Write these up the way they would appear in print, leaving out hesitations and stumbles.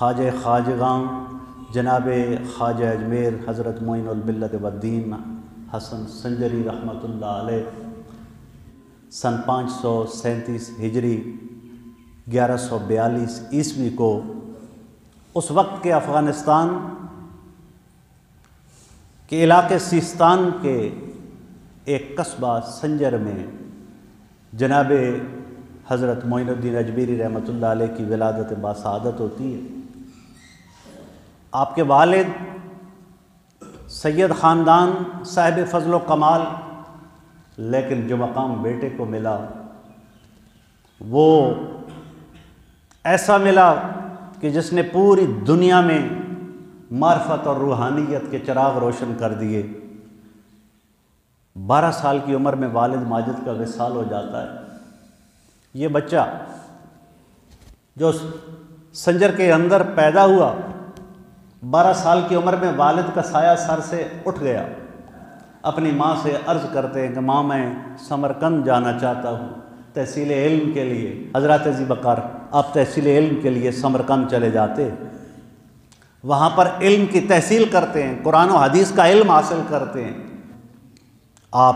خواجہ خواجگاں جناب خواجہ اجمیر حضرت معین الملت والدین حسن سنجری رحمۃ اللہ علیہ سن 537 ہجری 1142 عیسوی کو اس وقت کے افغانستان کے علاقے سیستان کے ایک قصبہ سنجر میں جناب حضرت معین الدین اجمیری رحمۃ اللہ علیہ کی ولادت باسعادت ہوتی ہے۔ آپ کے والد سید خاندان صاحب فضل و کمال، لیکن جو مقام بیٹے کو ملا وہ ایسا ملا کہ جس نے پوری دنیا میں معرفت اور روحانیت کے چراغ روشن کر دیے۔ 12 سال کی عمر میں والد ماجد کا وصال ہو جاتا ہے۔ یہ بچہ جو سنجر کے اندر پیدا ہوا، 12 سال کی عمر میں والد کا سایہ سر سے اٹھ گیا۔ اپنی ماں سے عرض کرتے ہیں کہ ماں میں سمرقند جانا چاہتا ہوں تحصیل علم کے لیے۔ حضرات ذی بقار آپ تحصیل علم کے لیے سمرقند چلے جاتے، وہاں پر علم کی تحصیل کرتے ہیں، قرآن و حدیث کا علم حاصل کرتے ہیں۔ آپ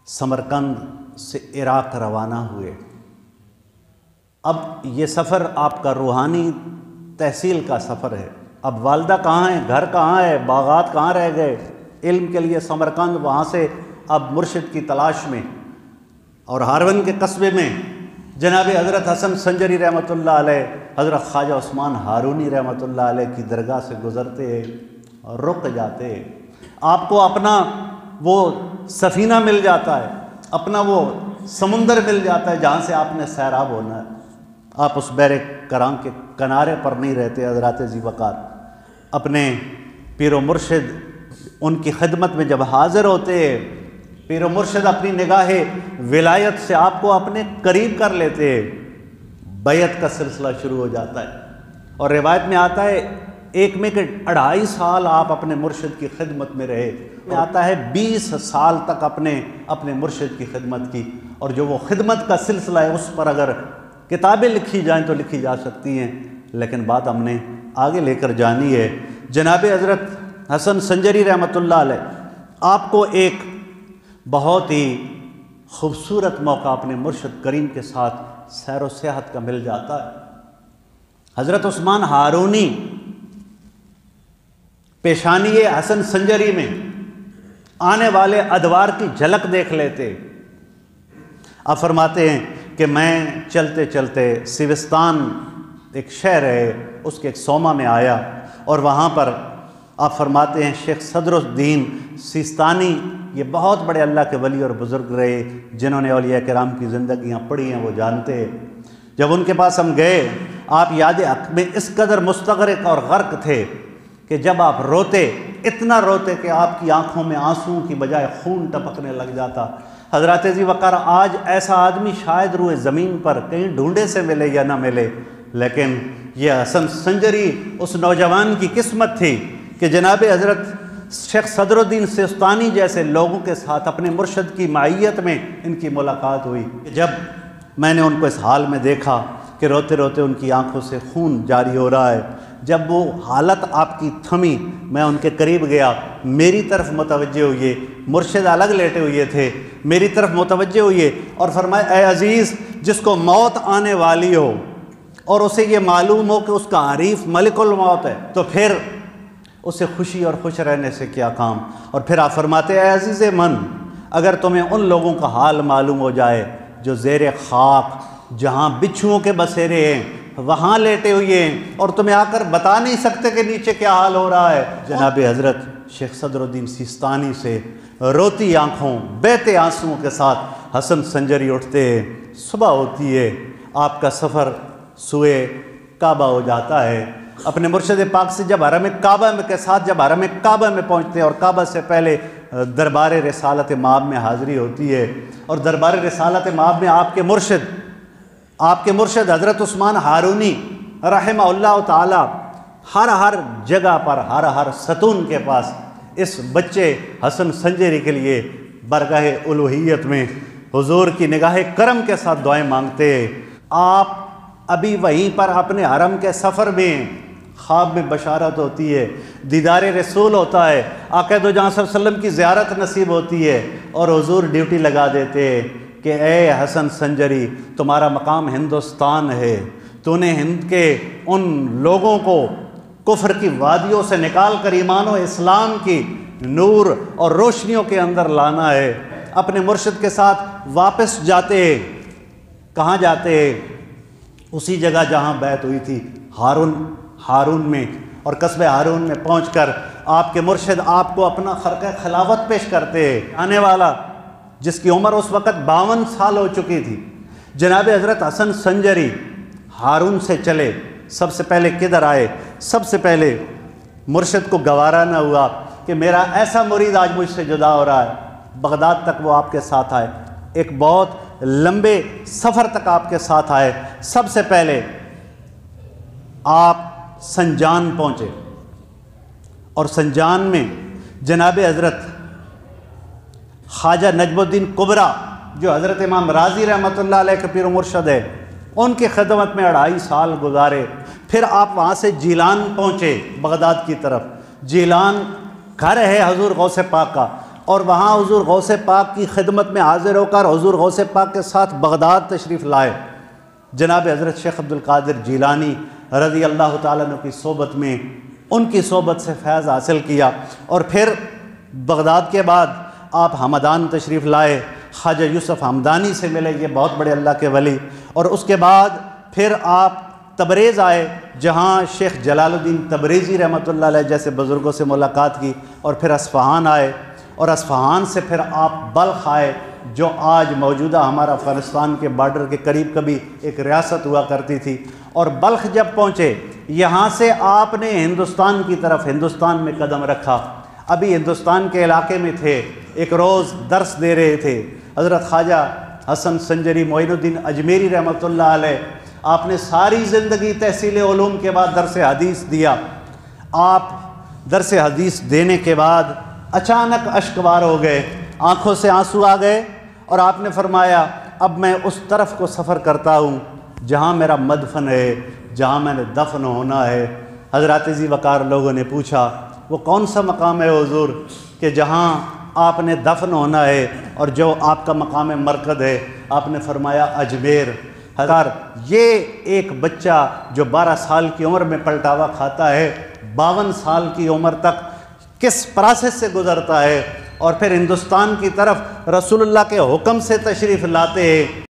سمرقند سے عراق روانہ ہوئے۔ اب یہ سفر آپ کا روحانی تحصیل کا سفر ہے۔ اب والدہ کہاں ہیں، گھر کہاں ہے، باغات کہاں رہ گئے؟ علم کے لیے سمرقند، وہاں سے اب مرشد کی تلاش میں، اور ہارون کے قصبے میں جناب حضرت حسن سنجری رحمۃ اللہ علیہ، حضرت خواجہ عثمان ہارونی رحمۃ اللہ علیہ کی درگاہ سے گزرتے اور رک جاتے۔ آپ کو اپنا وہ سفینہ مل جاتا ہے، اپنا وہ سمندر مل جاتا ہے جہاں سے آپ نے سیراب ہونا ہے۔ آپ اس بحر کرام کے کنارے پر نہیں رہتے۔ حضرات ذی وقار اپنے پیر و مرشد ان کی خدمت میں جب حاضر ہوتے، پیر و مرشد اپنی نگاہ ولایت سے آپ کو اپنے قریب کر لیتے، بیعت کا سلسلہ شروع ہو جاتا ہے۔ اور روایت میں آتا ہے ایک میں کہ 2.5 سال آپ اپنے مرشد کی خدمت میں رہے، میں آتا ہے 20 سال تک اپنے مرشد کی خدمت کی۔ اور جو وہ خدمت کا سلسلہ ہے اس پر اگر کتابیں لکھی جائیں تو لکھی جا سکتی ہیں، لیکن بات ہم نے آگے لے کر جانی ہے۔ جناب حضرت حسن سنجری رحمۃ اللہ علیہ آپ کو ایک بہت ہی خوبصورت موقع اپنے مرشد کریم کے ساتھ سیر و سیاحت کا مل جاتا ہے۔ حضرت عثمان ہارونی پیشانی حسن سنجری میں آنے والے ادوار کی جھلک دیکھ لیتے۔ آپ فرماتے ہیں کہ میں چلتے چلتے سیوستان ایک شہر ہے، اس کے ایک سوما میں آیا، اور وہاں پر آپ فرماتے ہیں شیخ صدر الدین سیستانی، یہ بہت بڑے اللہ کے ولی اور بزرگ رہے، جنہوں نے اولیاء کرام کی زندگیاں پڑھی ہیں وہ جانتے ہیں۔ جب ان کے پاس ہم گئے، آپ یاد حق میں اس قدر مستغرق اور غرق تھے کہ جب آپ روتے، اتنا روتے کہ آپ کی آنکھوں میں آنسوں کی بجائے خون ٹپکنے لگ جاتا۔ حضرات ذی وقار آج ایسا آدمی شاید روئے زمین پر کہیں ڈھونڈے سے ملے یا نہ ملے، لیکن یہ حسن سنجری اس نوجوان کی قسمت تھی کہ جناب حضرت شیخ صدر الدین سیستانی جیسے لوگوں کے ساتھ اپنے مرشد کی معیت میں ان کی ملاقات ہوئی۔ جب میں نے ان کو اس حال میں دیکھا کہ روتے روتے ان کی آنکھوں سے خون جاری ہو رہا ہے، جب وہ حالت آپ کی تھمی، میں ان کے قریب گیا، میری طرف متوجہ ہوئے، مرشد الگ لیٹے ہوئے تھے، میری طرف متوجہ ہوئے اور فرمایا اے عزیز، جس کو موت آنے والی ہو اور اسے یہ معلوم ہو کہ اس کا حریف ملک الموت ہے، تو پھر اسے خوشی اور خوش رہنے سے کیا کام۔ اور پھر آپ فرماتے اے عزیز من، اگر تمہیں ان لوگوں کا حال معلوم ہو جائے جو زیر خاک جہاں بچھوؤں کے بسیرے ہیں وہاں لیٹے ہوئے ہیں، اور تمہیں آ کر بتا نہیں سکتے کہ نیچے کیا حال ہو رہا ہے، جناب حضرت شیخ صدر الدین سیستانی سے روتی آنکھوں بہتے آنسوؤں کے ساتھ حسن سنجری اٹھتے ہیں۔ صبح ہوتی ہے، آپ کا سفر سوئے کعبہ ہو جاتا ہے۔ اپنے مرشد پاک سے جب حرم کعبہ کے ساتھ جب حرم کعبہ میں پہنچتے ہیں، اور کعبہ سے پہلے دربار رسالت مآب میں حاضری ہوتی ہے، اور دربار رسالت مآب میں آپ کے مرشد حضرت عثمان ہارونی رحمہ اللہ تعالی ہر جگہ پر ہر ستون کے پاس اس بچے حسن سنجری کے لیے برگاہ الوہیت میں حضور کی نگاہ کرم کے ساتھ دعائیں مانگتے۔ آپ ابھی وہیں پر اپنے حرم کے سفر میں ہیں، خواب میں بشارت ہوتی ہے، دیدار رسول ہوتا ہے، آقا دو جہاں صلی اللہ علیہ وسلم کی زیارت نصیب ہوتی ہے، اور حضور ڈیوٹی لگا دیتے ہیں کہ اے حسن سنجری، تمہارا مقام ہندوستان ہے، تو نے ہند کے ان لوگوں کو کفر کی وادیوں سے نکال کر ایمان و اسلام کی نور اور روشنیوں کے اندر لانا ہے۔ اپنے مرشد کے ساتھ واپس جاتے ہیں، کہاں جاتے ہیں؟ اسی جگہ جہاں بیعت ہوئی تھی، ہارون میں، اور قصبہ ہارون میں پہنچ کر آپ کے مرشد آپ کو اپنا خرقہ خلافت پیش کرتے ہیں۔ آنے والا جس کی عمر اس وقت 52 سال ہو چکی تھی، جناب حضرت حسن سنجری ہارون سے چلے، سب سے پہلے کدھر آئے؟ سب سے پہلے مرشد کو گوارا نہ ہوا کہ میرا ایسا مرید آج مجھ سے جدا ہو رہا ہے، بغداد تک وہ آپ کے ساتھ آئے، ایک بہت لمبے سفر تک آپ کے ساتھ آئے۔ سب سے پہلے آپ سنجان پہنچے، اور سنجان میں جناب حضرت خواجہ نجم الدین کبریٰ جو حضرت امام رازی رحمۃ اللہ علیہ کے پیر و مرشد ہے، ان کی خدمت میں 2.5 سال گزارے۔ پھر آپ وہاں سے جیلان پہنچے، بغداد کی طرف۔ جیلان گھر ہے حضور غوث پاک کا، اور وہاں حضور غوث پاک کی خدمت میں حاضر ہو کر حضور غوث پاک کے ساتھ بغداد تشریف لائے۔ جناب حضرت شیخ عبد القادر جیلانی رضی اللہ تعالیٰ عنہ کی صحبت میں، ان کی صحبت سے فیض حاصل کیا، اور پھر بغداد کے بعد آپ ہمدان تشریف لائے، خواجہ یوسف ہمدانی سے ملے، یہ بہت بڑے اللہ کے ولی، اور اس کے بعد پھر آپ تبریز آئے، جہاں شیخ جلال الدین تبریزی رحمۃ اللہ علیہ جیسے بزرگوں سے ملاقات کی، اور پھر اصفہان آئے، اور اصفہان سے پھر آپ بلخ آئے، جو آج موجودہ ہمارا افغانستان کے بارڈر کے قریب کبھی ایک ریاست ہوا کرتی تھی۔ اور بلخ جب پہنچے، یہاں سے آپ نے ہندوستان کی طرف، ہندوستان میں قدم رکھا۔ ابھی ہندوستان کے علاقے میں تھے، ایک روز درس دے رہے تھے حضرت خواجہ حسن سنجری معین الدین اجمیری رحمۃ اللہ علیہ۔ آپ نے ساری زندگی تحصیل علوم کے بعد درس حدیث دیا۔ آپ درس حدیث دینے کے بعد اچانک اشکبار ہو گئے، آنکھوں سے آنسو آ گئے، اور آپ نے فرمایا اب میں اس طرف کو سفر کرتا ہوں جہاں میرا مدفن ہے، جہاں میں نے دفن ہونا ہے۔ حضرات ذی وقار لوگوں نے پوچھا وہ کون سا مقام ہے حضور کہ جہاں آپ نے دفن ہونا ہے اور جو آپ کا مقام مرکز ہے؟ آپ نے فرمایا اجمیر۔ یہ ایک بچہ جو 12 سال کی عمر میں پلٹاوا کھاتا ہے، 52 سال کی عمر تک کس پروسیس سے گزرتا ہے، اور پھر ہندوستان کی طرف رسول اللہ کے حکم سے تشریف لاتے ہیں۔